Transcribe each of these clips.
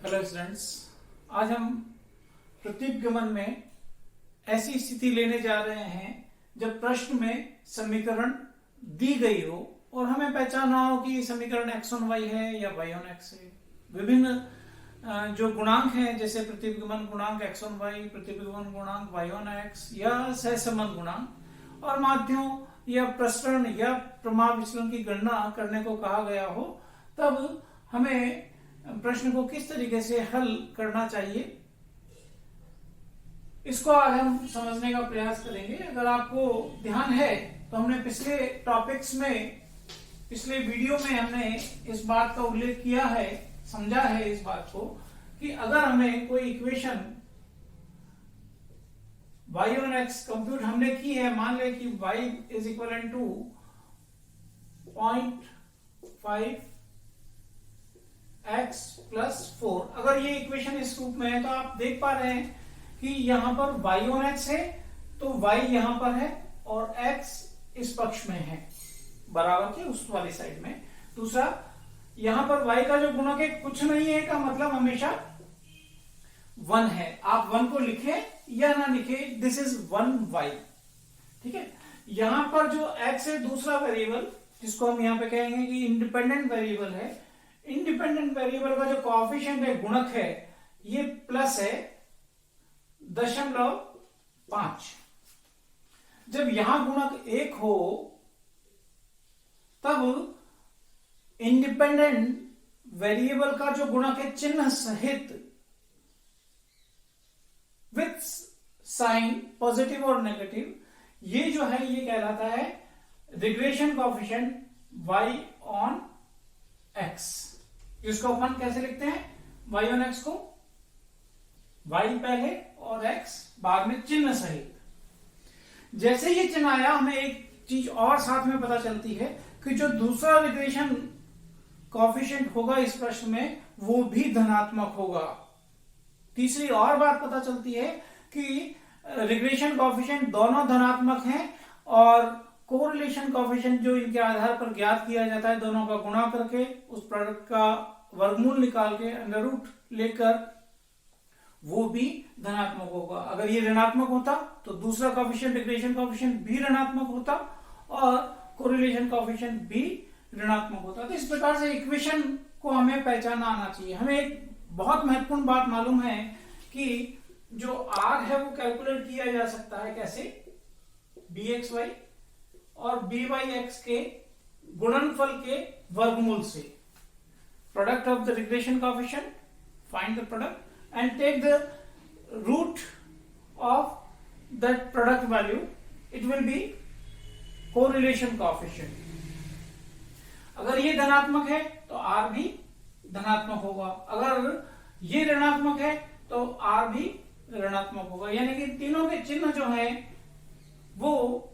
Hello students, आज हम प्रतीपगमन में ऐसी स्थिति लेने जा रहे हैं जब प्रश्न में समीकरण दी गई हो और हमें पहचानना हो कि समीकरण x ऑन y है या y ऑन x है। विभिन्न जो गुणांक हैं जैसे प्रतिपगमन गुणांक x ऑन y, प्रतिपगमन गुणांक y ऑन x या सहसंबंध गुणांक और माध्यों या प्रसरण या प्रमाण विचलन की गणना करने को कहा गया हो, तब हमें प्रश्न को किस तरीके से हल करना चाहिए इसको आज हम समझने का प्रयास करेंगे। अगर आपको ध्यान है तो हमने पिछले टॉपिक्स में, पिछले वीडियो में हमने इस बात का उल्लेख किया है, समझा है इस बात को कि अगर हमें कोई equation y on x compute हमने की है, मान ले कि y is equal to 0.5 x plus 4। अगर ये इक्वेशन इस रूप में है तो आप देख पा रहे हैं कि यहां पर y on x है तो y यहां पर है और x इस पक्ष में है बराबर के उस वाली साइड में। दूसरा, यहां पर y का जो गुणक है कुछ नहीं है का मतलब हमेशा 1 है। आप 1 को लिखे या ना लिखे, दिस इज 1y। ठीक है, यहां पर जो x है दूसरा वेरिएबल जिसको हम यहां पे कहेंगे कि इंडिपेंडेंट वेरिएबल है। इंडिपेंडेंट वेरिएबल का जो कोएफिशिएंट है, गुणक है, ये प्लस है 0.5। जब यहां गुणक 1 हो तब इंडिपेंडेंट वेरिएबल का जो गुणक है चिन्ह सहित विथ साइन पॉजिटिव और नेगेटिव, ये जो है ये कहलाता है regression coefficient y on x। इसको अपन कैसे लिखते हैं? y ऑन x को y पहले और x बाद में चिन्ह सहित। जैसे ये चिन्ह आया, हमें एक चीज और साथ में पता चलती है कि जो दूसरा रिग्रेशन कोएफिशिएंट होगा इस प्रश्न में वो भी धनात्मक होगा। तीसरी और बात पता चलती है कि रिग्रेशन कोएफिशिएंट दोनों धनात्मक हैं और कोरिलेशन कोएफिशिएंट जो इनके आधार पर ज्ञात किया जाता है, दोनों का गुणा करके उस प्रोडक्ट का वर्गमूल निकाल के अंडर रूट लेकर, वो भी धनात्मक होगा। अगर ये ऋणात्मक होता तो दूसरा कोएफिशिएंट रिग्रेशन कोएफिशिएंट भी ऋणात्मक होता और कोरिलेशन कोएफिशिएंट भी ऋणात्मक होता। तो इस प्रकार से इक्वेशन को हमें पहचानना आना चाहिए। हमें एक बहुत महत्वपूर्ण बात मालूम है कि जो r है वो कैलकुलेट किया जा सकता है कैसे, bxy और by(x) के गुणनफल के वर्गमूल से। Product of the regression coefficient, find the product and take the root of that product value, it will be correlation coefficient. अगर ये धनात्मक है तो r भी धनात्मक होगा, अगर ये ऋणात्मक है तो r भी ऋणात्मक होगा। यानी कि तीनों के चिन्ह जो है वो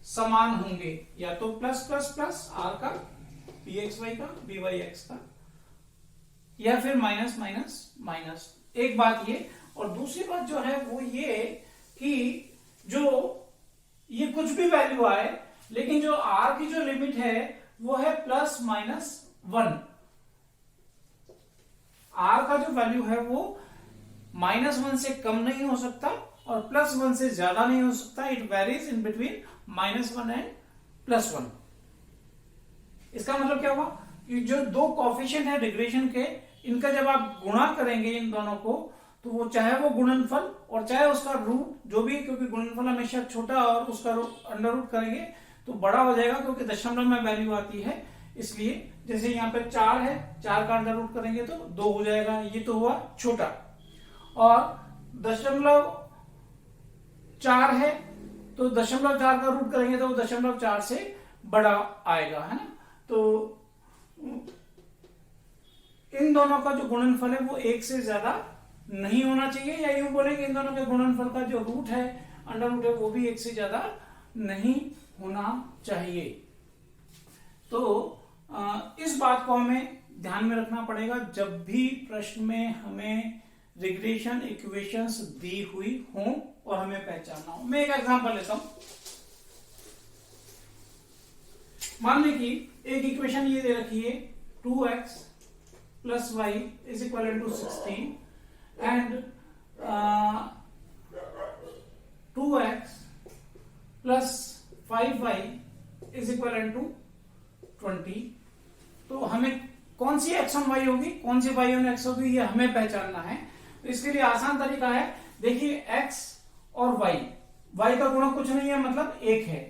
समान होंगे, या तो प्लस प्लस प्लस r का, bxy का, byx का, या फिर माइनस माइनस माइनस। एक बात ये, और दूसरी बात जो है वो ये कि जो ये कुछ भी वैल्यू आए, लेकिन जो r की जो लिमिट है वो है प्लस माइनस 1। r का जो वैल्यू है वो -1 से कम नहीं हो सकता और +1 से ज्यादा नहीं हो सकता। It varies in between -1 and +1। इसका मतलब क्या हुआ कि जो दो कोएफिशिएंट है रिग्रेशन के, इनका जब आप गुणा करेंगे इन दोनों को, तो वो चाहे वो गुणनफल और चाहे उसका रूट जो भी, क्योंकि गुणनफल हमेशा छोटा और उसका अंडर रूट करेंगे तो बड़ा हो जाएगा, क्योंकि दशमलव में वैल्यू आती है। इसलिए जैसे यहाँ पे 4 है, 4 का अंडर रूट करेंगे तो 2 हो जाएगा, ये तो हुआ छोटा। और 0.4 है तो 0.4 का रूट करेंगे तो 0.4 से बड़ा आएगा, है ना। तो इन दोनों का जो गुणनफल है वो 1 से ज्यादा नहीं होना चाहिए, या यूं बोलेंगे इन दोनों के गुणनफल का जो रूट है, अंडर रूट है, वो भी 1 से ज्यादा नहीं होना चाहिए। तो इस बात को हमें ध्यान में रखना पड़ेगा जब भी प्रश्न में हमें रिग्रेशन इक्वेशंस दी हुई हो और हमें पहचानना हो। मैं एक एग्जांपल लेता हूं। मान ली कि एक इक्वेशन ये दे रखी है 2x plus y is equivalent to 16 and 2x plus 5y is equivalent to 20। तो हमें कौन सी x on y होगी, कौन सी y on x होगी, ये हमें पहचानना है। तो इसके लिए आसान तरीका है, देखिए x और y का गुणक कुछ नहीं है, मतलब 1 है।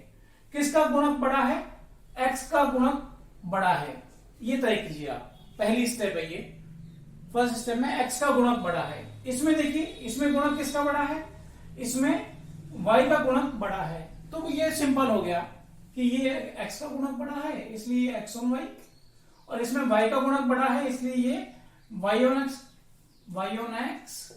किसका गुणक बड़ा है? x का गुणक बड़ा है, ये तय कीजिए आप। पहली स्टेप है ये, फर्स्ट स्टेप में x का गुणक बड़ा है। इसमें देखिए, इसमें गुणक किसका बड़ा है? इसमें y का गुणक बड़ा है। तो ये सिंपल हो गया कि ये x का गुणक बड़ा है, इसलिए x on y, और इसमें y का गुणक बड़ा है, इसलिए ये y on x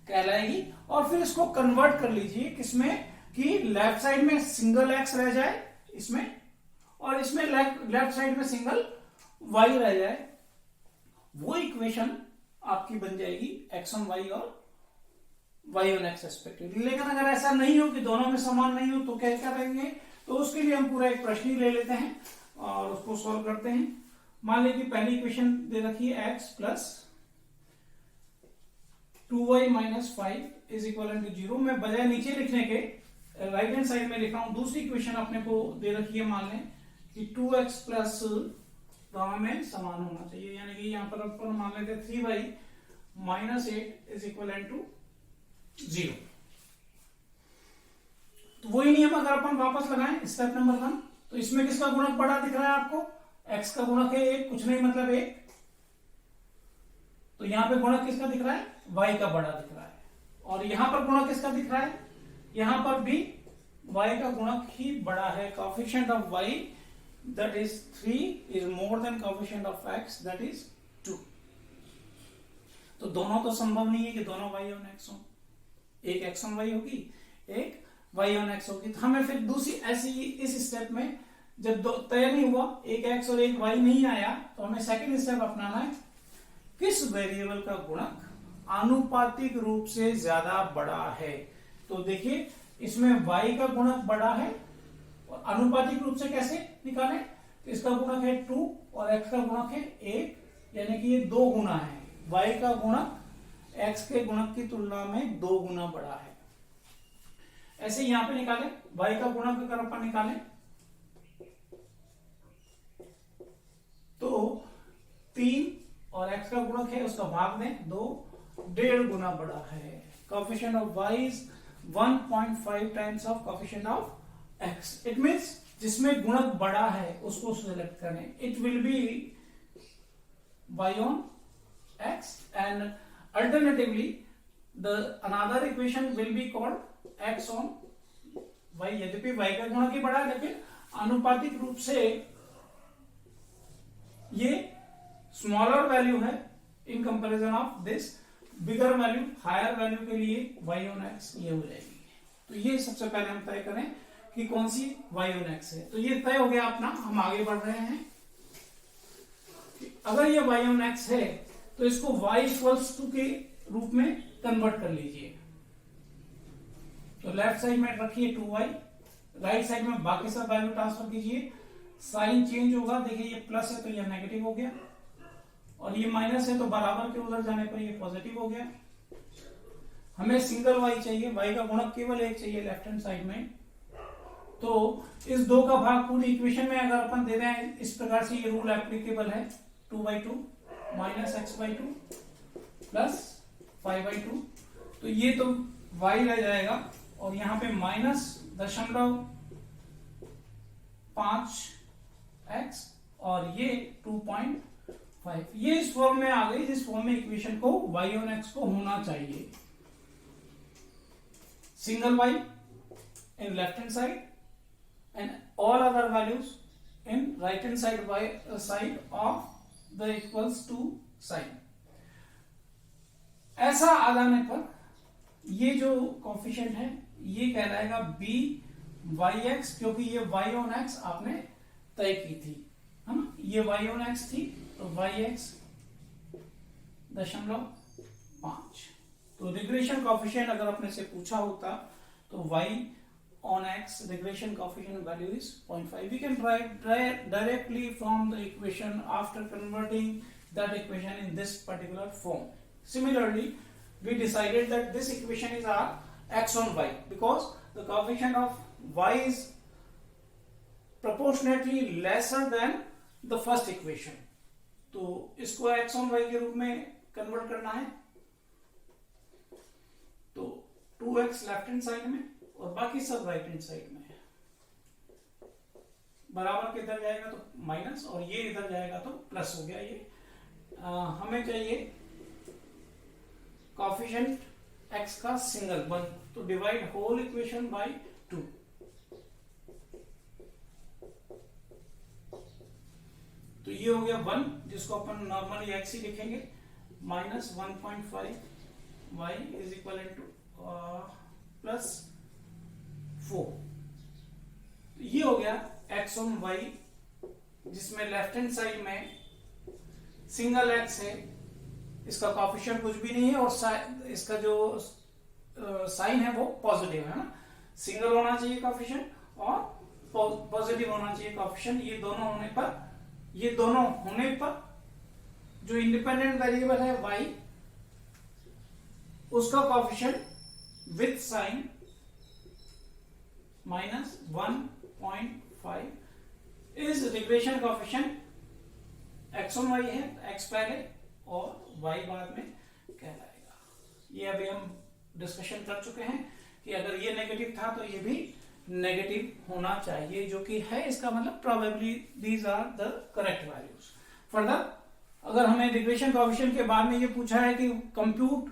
कहलाएगी। और फिर इसको कन्वर्ट कर लीजिए किसमें, कि लेफ्ट साइड में सिंगल x रह जाए इसमें, और इसमें लेफ्ट साइड में सिंगल y रह जाए। वो इक्वेशन आपकी बन जाएगी x on y और y on x रेस्पेक्टिवली। लेकिन अगर ऐसा नहीं हो कि दोनों में समान नहीं हो तो क्या करेंगे? तो उसके लिए हम पूरा एक प्रश्न ही ले लेते हैं और उसको सॉल्व करते हैं। मान लीजिए पहली इक्वेशन दे रखी है x plus 2y minus 5 is equal to 0। मैं बजाय नीचे लिखने के राइट हैंड साइड में लिख रहा हूं। दूसरी इक्वेशन अपने को दे रखी है, मान लें कि 2x प्लस दोनों में समान होना चाहिए, यानी कि यहां पर अपन मान लेते 3y minus 8 is equal to 0। तो वही नियम अगर अपन वापस लगाएं स्टेप नंबर 1, तो इसमें किसका गुणक बड़ा दिख रहा है आपको? x का गुणक है 1, कुछ नहीं मतलब 1। तो यहां पे गुणक किसका दिख रहा है? y का बड़ा दिख रहा है। और यहां पर गुणक किसका दिख रहा है? यहां पर भी y का गुणक ही बड़ा है। Coefficient of y that is 3 is more than coefficient of x that is 2। तो दोनों तो संभव नहीं है कि दोनों y on x हो। एक x on y होगी, एक y on x होगी। तो हमें फिर दूसरी ऐसी इस स्टेप में जब दो तय नहीं हुआ, एक x और एक y नहीं आया, तो हमें सेकंड स्टेप अपनाना है। किस वेरिएबल का गुणक आनुपातिक रूप से ज्यादा बड़ा है? तो देखिए इसमें y का गुणक बड़ा है, और आनुपातिक रूप से कैसे निकालें? तो इसका गुणक है 2 और x का गुणक है 1, यानी कि ये 2 गुना है। y का गुणक x के गुणक की तुलना में 2 गुना बड़ा है। ऐसे यहां पे निकालें, y का गुणक अगर अपन निकालें तो 3 और x का गुणक है उसका भाग दें 2, 1.5 गुना बड़ा है। Coefficient of y is 1.5 times of coefficient of x। It means जिसमें गुणक बड़ा है उसको सिलेक्ट करें। It will B y on x and alternatively the another equation will be called x on y। यद्यपि y का गुणक ही बड़ा है, लेकिन आनुपातिक रूप से ये स्मॉलर वैल्यू है in comparison of this bigger value. Higher value के लिए y on x ये हो जाएगी। तो ये सबसे पहले हम तय करें कि कौन सी y on x है। तो ये तय हो गया अपना, हम आगे बढ़ रहे हैं। अगर ये y on x है तो इसको y इक्वल्स टू के रूप में कन्वर्ट कर लीजिए। तो लेफ्ट साइड में रखिए 2y, राइट साइड में बाकी सब वैल्यू ट्रांसफर कीजिए। साइन चेंज होगा, देखिए ये प्लस है तो ये नेगेटिव हो गया, और ये माइनस है तो बराबर के उधर जाने पर ये पॉजिटिव हो गया। हमें सिंगल y चाहिए, y का गुणक केवल 1 चाहिए लेफ्ट हैंड साइड में। तो इस 2 का भाग पूरी इक्वेशन में अगर अपन दे दें इस प्रकार से, ये रूल एप्लीकेबल है। 2/2 माइनस x/2 प्लस 5/2। तो ये तो y रह जाएगा, और यहां पे माइनस 0.5x और ये 2.5। ये इस फॉर्म में आ गई जिस फॉर्म में इक्वेशन को y on x को होना चाहिए। Single y in left hand side and all other values in right hand side of the equals to sign। ऐसा आ जाने पर ये जो कोएफिशिएंट है ये कहलाएगा b/x, क्योंकि ये y on x आपने तय की थी, है ना। ये y on x थी तो yx 0.5। तो रिग्रेशन कोएफिशिएंट अगर अपने से पूछा होता तो y on x regression coefficient value is 0.5। We can write directly from the equation after converting that equation in this particular form. Similarly, we decided that this equation is our x on y because the coefficient of y is proportionately lesser than the first equation. तो इसको x on y के रूप में convert करना है, तो 2x left hand side में और बाकी सब राइट हैंड साइड में, बराबर के इधर जाएगा तो माइनस और ये इधर जाएगा तो प्लस हो गया। ये हमें चाहिए कोएफिशिएंट x का सिंगल 1, तो डिवाइड होल इक्वेशन बाय 2। तो ये हो गया 1, जिसको अपन नॉर्मली x ही लिखेंगे, minus 1.5 y is equal two plus 4। ये हो गया x ऑन y, जिसमें लेफ्ट हैंड साइड में सिंगल x है, इसका कोएफिशिएंट कुछ भी नहीं है और इसका जो साइन है वो पॉजिटिव है ना। सिंगल होना चाहिए कोएफिशिएंट और पॉजिटिव होना चाहिए कोएफिशिएंट। ये दोनों होने पर जो इंडिपेंडेंट वेरिएबल है y, उसका coefficient with sign minus 1.5 is regression coefficient. x on y है, x पहले और y बाद में कहलाएगा। ये अभी हम डिस्कशन कर चुके हैं कि अगर ये नेगेटिव था तो ये भी नेगेटिव होना चाहिए, जो कि है। इसका मतलब probably these are the correct values. Further अगर हमें रिग्रेशन कोएफिशिएंट के बाद में ये पूछा है कि कंप्यूट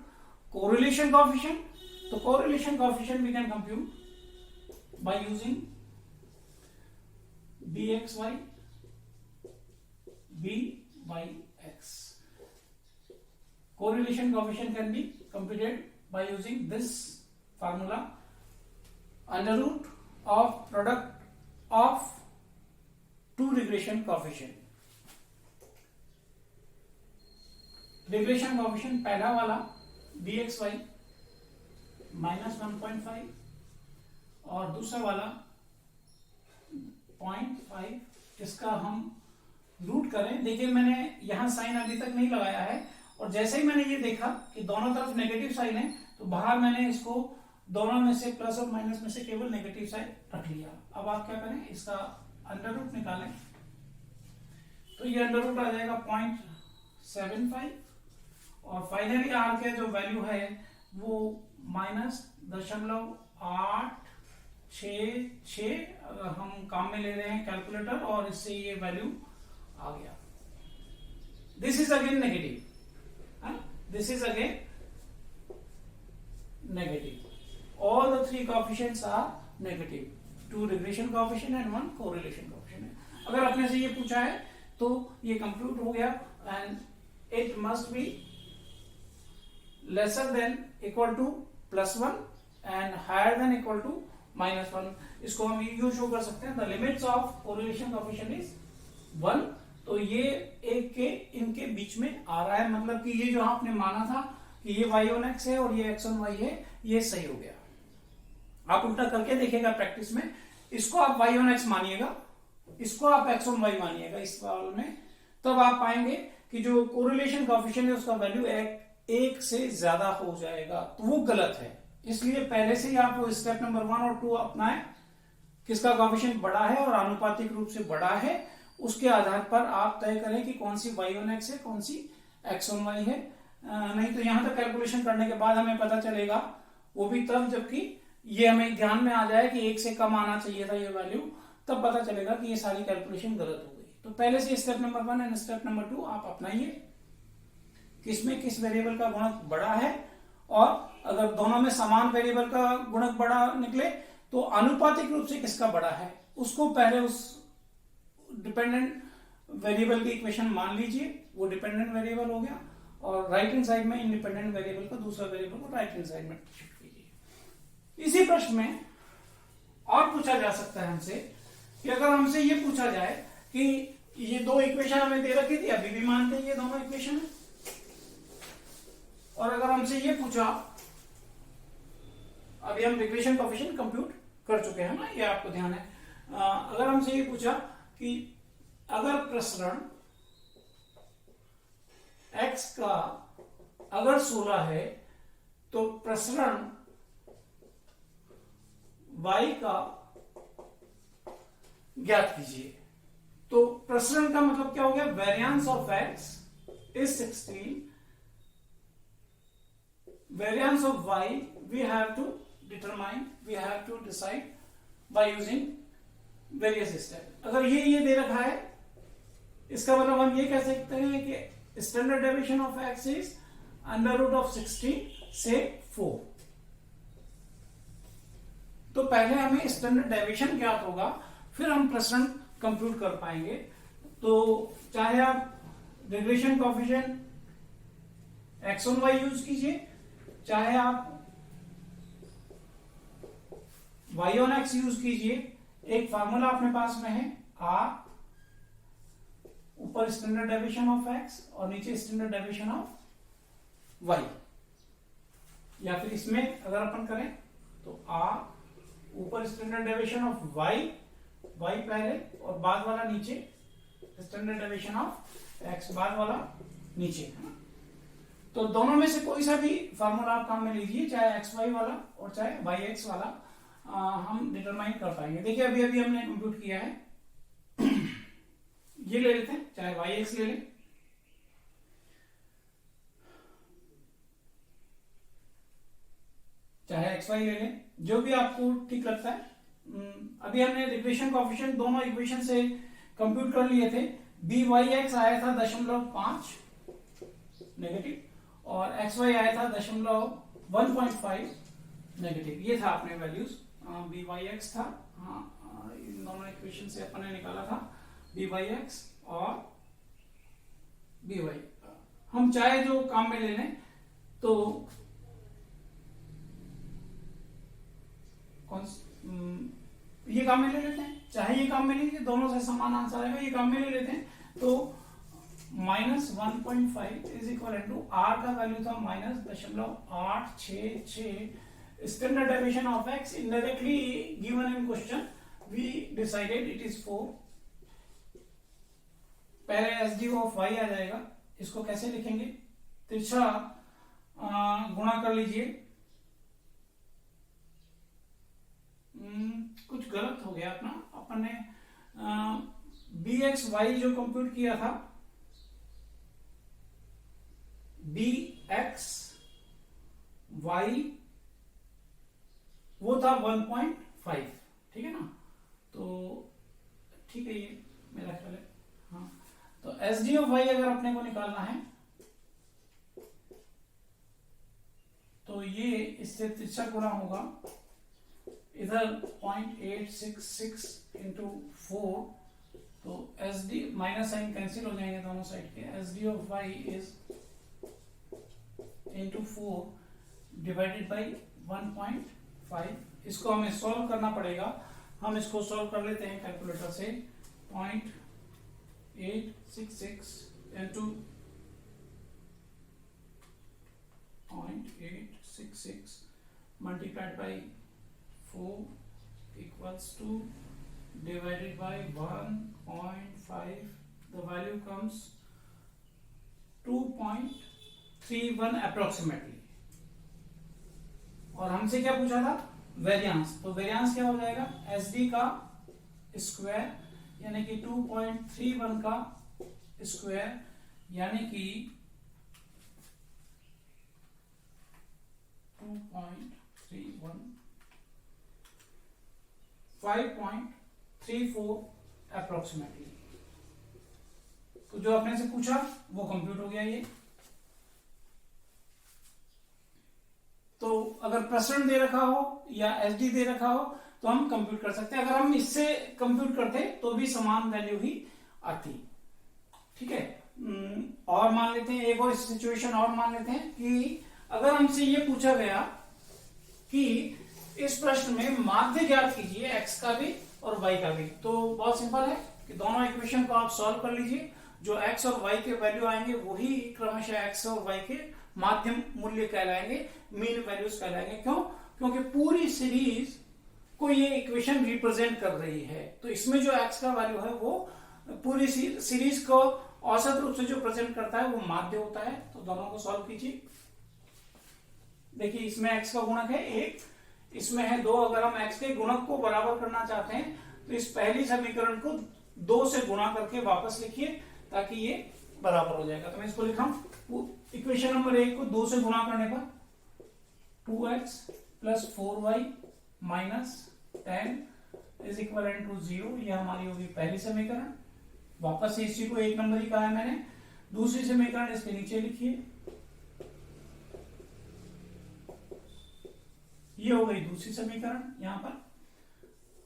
कोरिलेशन कोएफिशिएंट, तो correlation coefficient we can compute by using bxy byx. Correlation coefficient can be computed by using this formula, under root of product of two regression coefficient. Regression coefficient पहला वाला bxy minus 1.5 और दूसरा वाला 0.5, इसका हम root करें। देखिए मैंने यहां साइन अभी तक नहीं लगाया है, और जैसे ही मैंने ये देखा कि दोनों तरफ नेगेटिव साइन है, तो बाहर मैंने इसको दोनों में से प्लस और माइनस में से केवल नेगेटिव साइन रख लिया। अब आप क्या करें, इसका अंडर रूट निकालें, तो ये अंडर रूट आ जाएगा 0.75 और फाइनली आर के जो वैल्यू है वो -0.866 अगर हम काम में ले रहे हैं कैलकुलेटर, और इससे ये वैल्यू आ गया। This is again negative, this is again negative. All the three coefficients are negative. 2 regression coefficient and 1 correlation coefficient. अगर अपने से ये पूछा है तो ये कंप्यूट हो गया, and it must be lesser than equal to +1 and higher than equal to -1. इसको हम यूं शो कर सकते हैं, the limits of correlation coefficient is 1. तो ये एक के इनके बीच में आ रहा है, मतलब कि ये जो आपने माना था कि ये y on x है और ये x on y है, ये सही हो गया। आप उल्टा करके देखिएगा प्रैक्टिस में, इसको आप y on x मानिएगा, इसको आप x on y मानिएगा इस सवाल में, तब आप पाएंगे कि जो कोरिलेशन कोएफिशिएंट है उसका वैल्यू एक से ज्यादा हो जाएगा, तो वो गलत है। इसलिए पहले से ही आप स्टेप नंबर 1 और 2 अपनाएं, किसका कोएफिशिएंट बड़ा है और आनुपातिक रूप से बड़ा है, उसके आधार पर आप तय करें कि कौन सी y on x है, कौन सी x on y है। नहीं तो यहां तक कैलकुलेशन करने के बाद हमें पता चलेगा, वो भी तब जबकि ये हमें ध्यान में आ जाए कि 1 से कम आना चाहिए था ये वैल्यू, तब पता चलेगा कि ये सारी कैलकुलेशन गलत हो गई। तो पहले से step number 1 and step number 2 आप अपनाइए, किसमें किस वेरिएबल का गुणक बड़ा है, और अगर दोनों में समान वेरिएबल का गुणक बड़ा निकले तो आनुपातिक रूप से किसका बड़ा है, उसको पहले उस डिपेंडेंट वेरिएबल की इक्वेशन मान लीजिए, वो डिपेंडेंट वेरिएबल हो गया, और राइट हैंड साइड में इंडिपेंडेंट वेरिएबल का दूसरा वेरिएबल को राइट हैंड साइड में शिफ्ट कीजिए। इसी प्रश्न में और पूछा जा सकता है हमसे कि अगर हमसे ये पूछा जाए कि ये दो इक्वेशन हमें दे रखी थी, अभी भी मानते हैं ये दोनों इक्वेशन है, और अगर हमसे ये पूछा, अभी हम रिग्रेशन कोएफिशिएंट कंप्यूट कर चुके हैं ना, ये आपको ध्यान है, अगर हमसे ये पूछा कि अगर प्रसरण x का अगर 16 है तो प्रसरण y का ज्ञात कीजिए। तो प्रसरण का मतलब क्या हो गया, variance of x is 16, variance of y we have to determine, we have to decide by using various steps। अगर ये दे रखा है, इसका मतलब हम ये कह सकते हैं कि standard deviation of x is under root of 16 से 4। तो पहले हमें स्टैंडर्ड डेविएशन ज्ञात होगा, फिर हम प्रसरण कंप्यूट कर पाएंगे। तो चाहे आप रिग्रेशन कोएफिशिएंट x और y यूज कीजिए, चाहे आप y ऑन x यूज कीजिए। एक फार्मूला अपने पास में है r, ऊपर स्टैंडर्ड डेविएशन ऑफ x और नीचे स्टैंडर्ड डेविएशन ऑफ y। या फिर इसमें अगर अपन करें तो r ऊपर स्टैंडर्ड डेविएशन ऑफ y पहले और बाद वाला नीचे स्टैंडर्ड डेविएशन ऑफ x, बाद वाला नीचे। तो दोनों में से कोई सा भी फार्मूला आप काम में लीजिए, चाहे xy वाला और चाहे yx वाला, हम डिटरमाइन कर पाएंगे। देखिए अभी हमने कंप्यूट किया है। ये ले लेते हैं, चाहे yx ले लें, चाहे xy ले लें, जो भी आपको ठीक लगता है। अभी हमने रिग्रेशन कोएफिशिएंट दोनों इक्वेशन से कंप्यूट कर लिए थे। byx आया था 0.5 नेगेटिव और xy आया था 1.5 नेगेटिव। ये था अपने वैल्यूज। byx था, हाँ, इन दोनों इक्वेशन से अपन ने निकाला था byx और by। हम चाहे जो काम में ले लें, तो ये काम में ले लेते हैं, चाहे ये काम में लीजिए, दोनों से समान आंसर आएगा। ये काम में ले लेते हैं, तो -1.5 इज इक्वल टू r का वैल्यू था -0.866। Standard deviation of x indirectly given in question, we decided it is 4। पहले एसडी ऑफ y आ जाएगा, इसको कैसे लिखेंगे, तिरछा गुणा कर लीजिए। कुछ गलत हो गया अपना, अपन ने bxy जो कंप्यूट किया था, bxy वो था 1.5, ठीक है ना। तो ठीक है, ये मेरा ख्याल है। हाँ, तो एस डी ऑफ वाई अगर अपने को निकालना है, तो ये इससे तिरछा गुणा होगा, इधर 0.866 इंटू 4, तो S D minus sign cancel हो जाएंगे दोनों साइड के। S D of Y is into 4 divided by 1.5। इसको हमें सॉल्व करना पड़ेगा, हम इसको सॉल्व कर लेते हैं कैलकुलेटर से। 0.866 into 0.866 multiplied by 4 equals to divided by 1.5, the value comes 2.31 approximately। और हमसे क्या पूछा था, वेरिएंस। तो वेरिएंस क्या हो जाएगा, एस डी का स्क्वायर यानी कि 2.31 का स्क्वायर यानी कि 2.31 5.34 अप्रोक्सीमेटली। तो जो आपने से पूछा वो कंप्यूट हो गया ये। तो अगर प्रसरण दे रखा हो या एसडी दे रखा हो तो हम कंप्यूट कर सकते हैं। अगर हम इससे कंप्यूट करते तो भी समान वैल्यू ही आती, ठीक है। और मान लेते हैं, एक और सिचुएशन और मान लेते हैं कि अगर हमसे ये पूछा गया कि इस प्रश्न में माध्य ज्ञात कीजिए x का भी और y का भी। तो बहुत सिंपल है कि दोनों इक्वेशन को आप सॉल्व कर लीजिए, जो x और y के वैल्यू आएंगे वही क्रमशः x और y के माध्यम मूल्य कहलाएंगे, मीन वैल्यूज कहलाएंगे। क्यों? क्योंकि पूरी सीरीज को ये इक्वेशन रिप्रेजेंट कर रही है। तो इसमें जो x का वैल्यू है वो पूरी सीरीज को औसत रूप से जो प्रेजेंट करता है वो माध्य होता है। तो दोनों को सॉल्व कीजिए। देखिए इसमें x का गुणक है 1, इसमें है 2। अगर हम x के गुणक को बराबर करना चाहते हैं तो इस पहली समीकरण को 2 से गुणा करके वापस लिखिए ताकि ये बराबर हो जाएगा। तो मैं इसको लिखा हूं, इक्वेशन नंबर 1 को 2 से गुणा करने पर 2x plus 4y minus 10 is equal to 0, ये हमारी होगी पहली समीकरण। वापस से इसी को 1 नंबर ही कहा है मैंने। दूसरी समीकरण इसके नीचे लिखिए, ये हो गई दूसरी समीकरण। यहां पर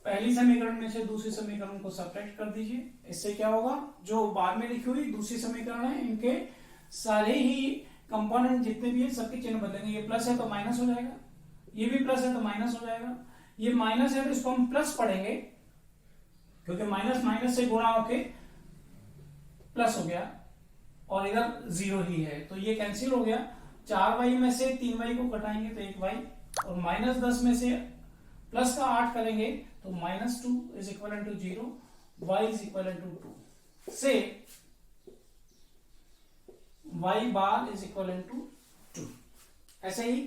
पहली समीकरण में से दूसरी समीकरण को सब्ट्रैक्ट कर दीजिए। इससे क्या होगा, जो बाद में लिखी हुई दूसरी समीकरण है इनके सारे ही कंपोनेंट जितने भी है सबके चिन्ह बदलेंगे। ये प्लस है तो माइनस हो जाएगा, ये भी प्लस है तो माइनस हो जाएगा, ये माइनस है तो इसको हम प्लस पढ़ेंगे क्योंकि माइनस माइनस से गुणा होके प्लस हो गया और इधर 0 ही है तो ये कैंसिल हो गया। 4y में से 3y को घटाएंगे तो 1y, और माइनस 10 में से प्लस का 8 करेंगे तो -2 is equal to 0, y is equal to 2 से y bar is equal to 2। ऐसे ही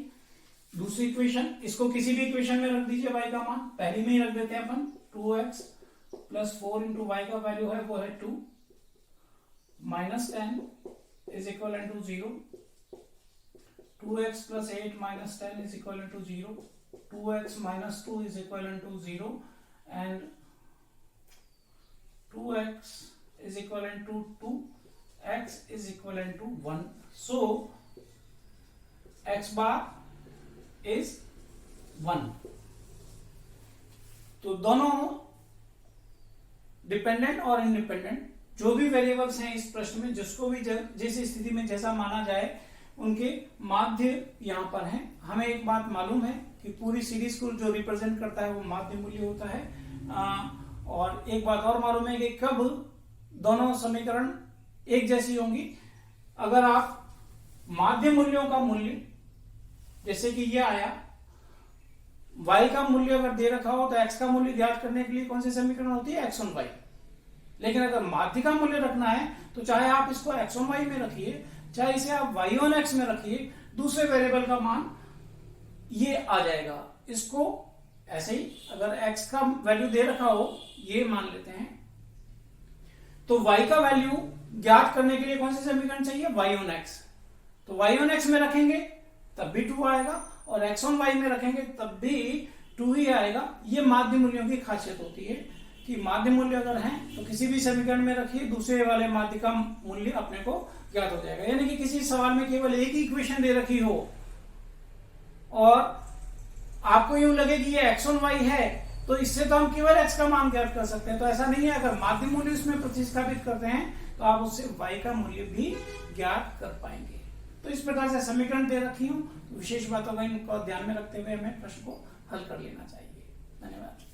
दूसरी इक्वेशन, इसको किसी भी इक्वेशन में रख दीजिए y का मान। पहली में ही रख देते हैं अपन, 2x प्लस 4 इंटू y का वैल्यू है वो है 2 minus 10 is equal to 0, 2x plus 8 minus 10 is equal to 0, 2x minus 2 is equal to 0, and 2x is equal to 2, x is equal to 1. So x bar is 1. तो दोनों dependent और independent जो भी variables हैं इस प्रश्न में, जिसको भी जिस स्थिति में जैसा माना जाए उनके माध्य यहां पर हैं। हमें एक बात मालूम है कि पूरी सीरीज को जो रिप्रेजेंट करता है वो माध्य मूल्य होता है। और एक बात और मालूम है कि कब दोनों समीकरण एक जैसी होंगी, अगर आप माध्य मूल्यों का मूल्य, जैसे कि ये आया y का मूल्य अगर दे रखा हो तो x का मूल्य ज्ञात करने के लिए कौन सी समीकरण होती है, x on y। लेकिन अगर माध्य का मूल्य रखना है तो चाहे आप इसको x on y में रखिए, चाहे इसे आप y on x में रखिए, दूसरे वेरिएबल का मान ये आ जाएगा। इसको ऐसे ही अगर x का वैल्यू दे रखा हो, ये मान लेते हैं, तो y का वैल्यू ज्ञात करने के लिए कौन सी समीकरण चाहिए, y on x। तो y on x में रखेंगे तब भी 2 आएगा और x on y में रखेंगे तब भी 2 ही आएगा। ये माध्य मूल्यों की खासियत होती है कि माध्य मूल्य अगर हैं तो किसी भी समीकरण में रखिए, दूसरे वाले माध्य का मूल्य अपने को ज्ञात हो जाएगा। यानी कि किसी सवाल में केवल एक ही इक्वेशन दे रखी हो और आपको यूं लगे कि ये x on y है तो इससे तो हम केवल x का मान ज्ञात कर सकते हैं, तो ऐसा नहीं है। अगर माध्य मूल्य इसमें प्रतिस्थापित करते हैं तो आप उससे y का मूल्य भी ज्ञात कर पाएंगे। तो इस प्रकार से समीकरण दे रखी हूं, विशेष बातों का इनको ध्यान में रखते हुए हमें प्रश्न को हल कर लेना चाहिए। धन्यवाद।